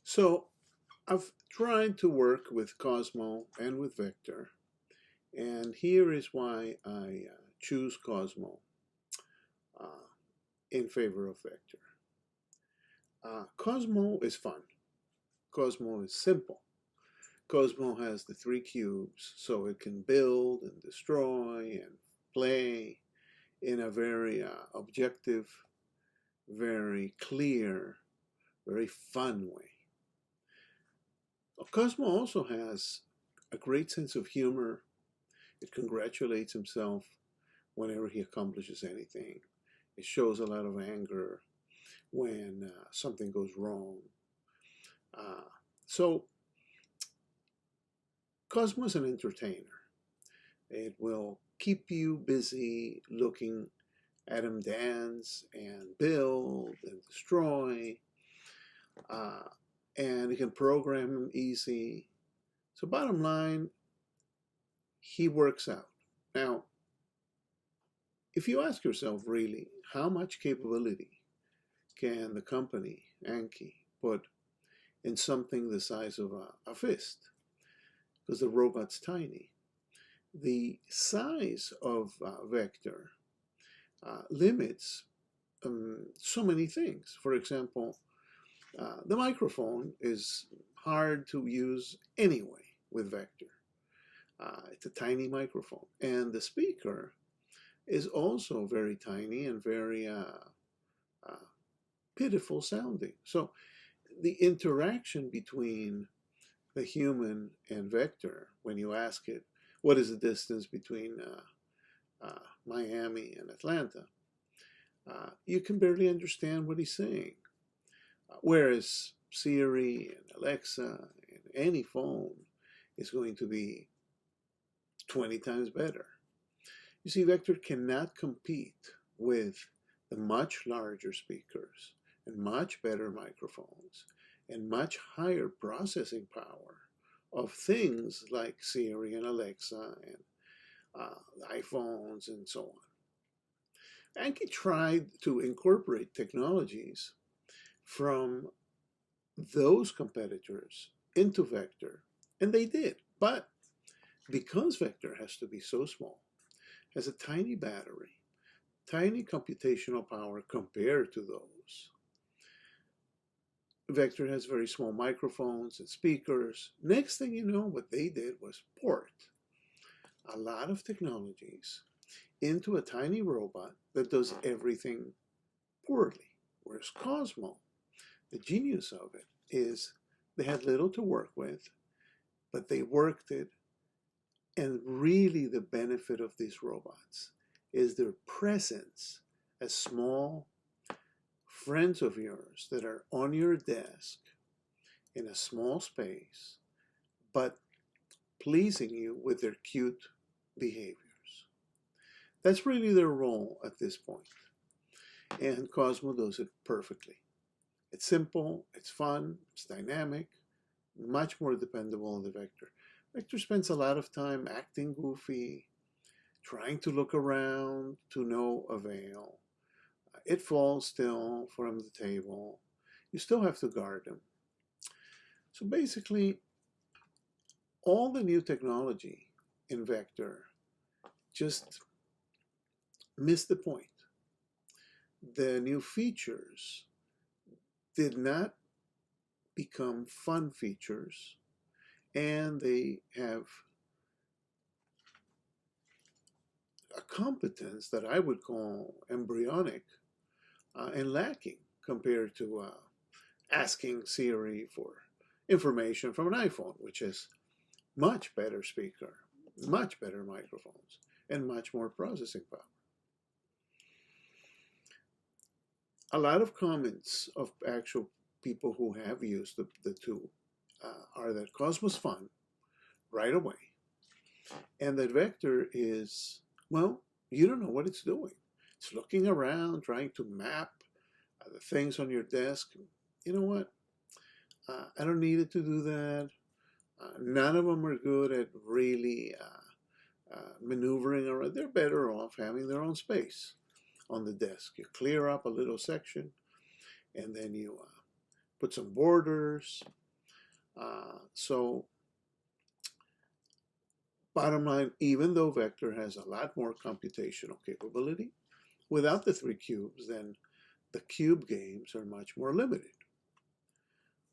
So I've tried to work with Cozmo and with Vector, and here is why I choose Cozmo uh, in favor of Vector. Cozmo is fun. Cozmo is simple. Cozmo has the three cubes, so it can build and destroy and play in a very objective, very clear, very fun way. Cosmo also has a great sense of humor. It congratulates himself whenever he accomplishes anything. It shows a lot of anger when something goes wrong. Uh, so, Cosmo is an entertainer. It will keep you busy looking at him dance and build and destroy. Uh, and you can program him easy. So, bottom line, he works out. Now, if you ask yourself really, how much capability can the company, Anki, put in something the size of a fist? Because the robot's tiny. The size of Vector limits so many things. For example, the microphone is hard to use anyway with Vector. It's a tiny microphone. And the speaker is also very tiny and very pitiful sounding. So the interaction between the human and Vector, when you ask it, what is the distance between Miami and Atlanta? You can barely understand what he's saying. Whereas Siri and Alexa and any phone is going to be 20 times better. You see, Vector cannot compete with the much larger speakers and much better microphones and much higher processing power of things like Siri and Alexa and iPhones and so on. Anki tried to incorporate technologies from those competitors into Vector, and they did. But because Vector has to be so small, has a tiny battery, tiny computational power compared to those, Vector has very small microphones and speakers. Next thing you know, what they did was port a lot of technologies into a tiny robot that does everything poorly. Whereas Cosmo, the genius of it is they had little to work with, but they worked it. And really, the benefit of these robots is their presence as small friends of yours that are on your desk in a small space, but pleasing you with their cute behaviors. That's really their role at this point. And Cosmo does it perfectly. It's simple, it's fun, it's dynamic, much more dependable than the Vector. Vector spends a lot of time acting goofy, trying to look around to no avail. It falls still from the table. You still have to guard him. So basically, all the new technology in Vector just missed the point. The new features did not become fun features, and they have a competence that I would call embryonic and lacking compared to asking Siri for information from an iPhone, which is much better speaker, much better microphones, and much more processing power. A lot of comments of actual people who have used the two are that Cosmos fun right away, and that Vector is, well, you don't know what it's doing. It's looking around, trying to map the things on your desk. You know what? I don't need it to do that. None of them are good at really maneuvering around. They're better off having their own space on the desk. You clear up a little section, and then you put some borders. So bottom line, even though Vector has a lot more computational capability, without the 3 cubes, then the cube games are much more limited.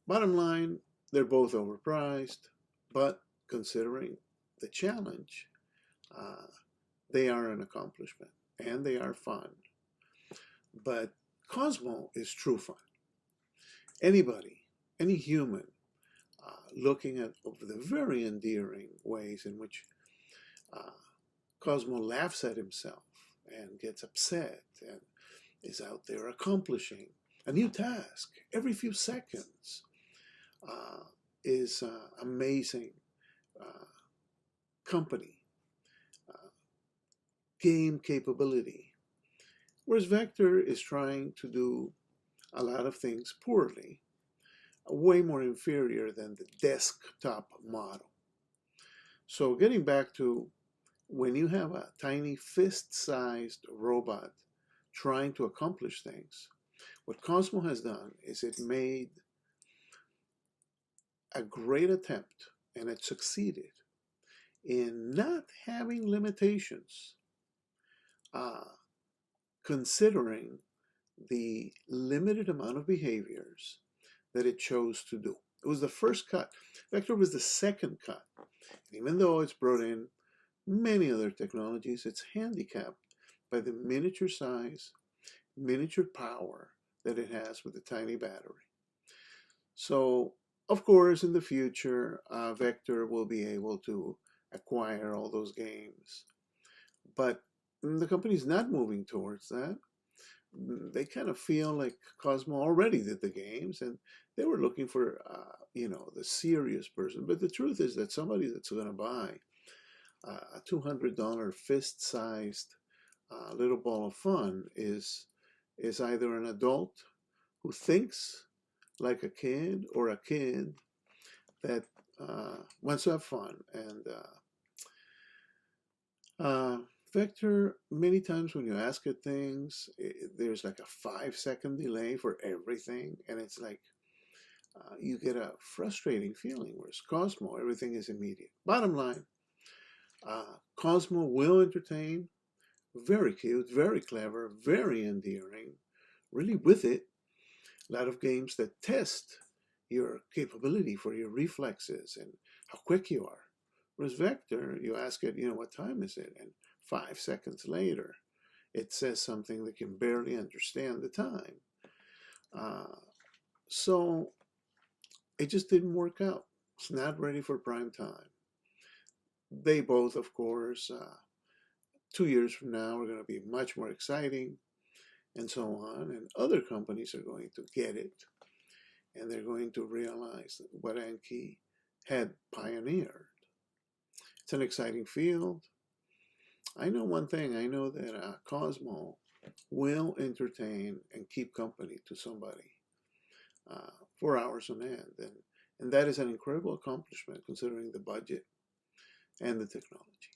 Bottom line, they're both overpriced, but considering the challenge, uh, they are an accomplishment and they are fun. But Cozmo is true fun. Anybody, any human, looking at the very endearing ways in which Cozmo laughs at himself and gets upset and is out there accomplishing a new task every few seconds is amazing company, uh, game capability. Whereas Vector is trying to do a lot of things poorly, way more inferior than the desktop model. So getting back to when you have a tiny fist-sized robot trying to accomplish things, what Cosmo has done is it made a great attempt, and it succeeded, in not having limitations, uh, considering the limited amount of behaviors that it chose to do. It was the first cut. Vector was the second cut. Even though it's brought in many other technologies, it's handicapped by the miniature size, miniature power that it has with a tiny battery. So, of course, in the future, Vector will be able to acquire all those games. But the company's not moving towards that. They kind of feel like Cosmo already did the games, and they were looking for, the serious person. But the truth is that somebody that's going to buy a $200 fist-sized little ball of fun is either an adult who thinks like a kid or a kid that wants to have fun. And Vector, many times when you ask it things, there's like a 5-second delay for everything, and it's like you get a frustrating feeling. Whereas Cosmo, everything is immediate. Bottom line, Cosmo will entertain, very cute, very clever, very endearing, really with it. A lot of games that test your capability for your reflexes and how quick you are. Whereas Vector, you ask it, what time is it? And 5 seconds later, it says something that can barely understand the time. So it just didn't work out. It's not ready for prime time. They both, of course, 2 years from now are going to be much more exciting, and so on. And other companies are going to get it, and they're going to realize what Anki had pioneered. It's an exciting field. I know one thing. I know that Cosmo will entertain and keep company to somebody for hours on end. And that is an incredible accomplishment considering the budget and the technology.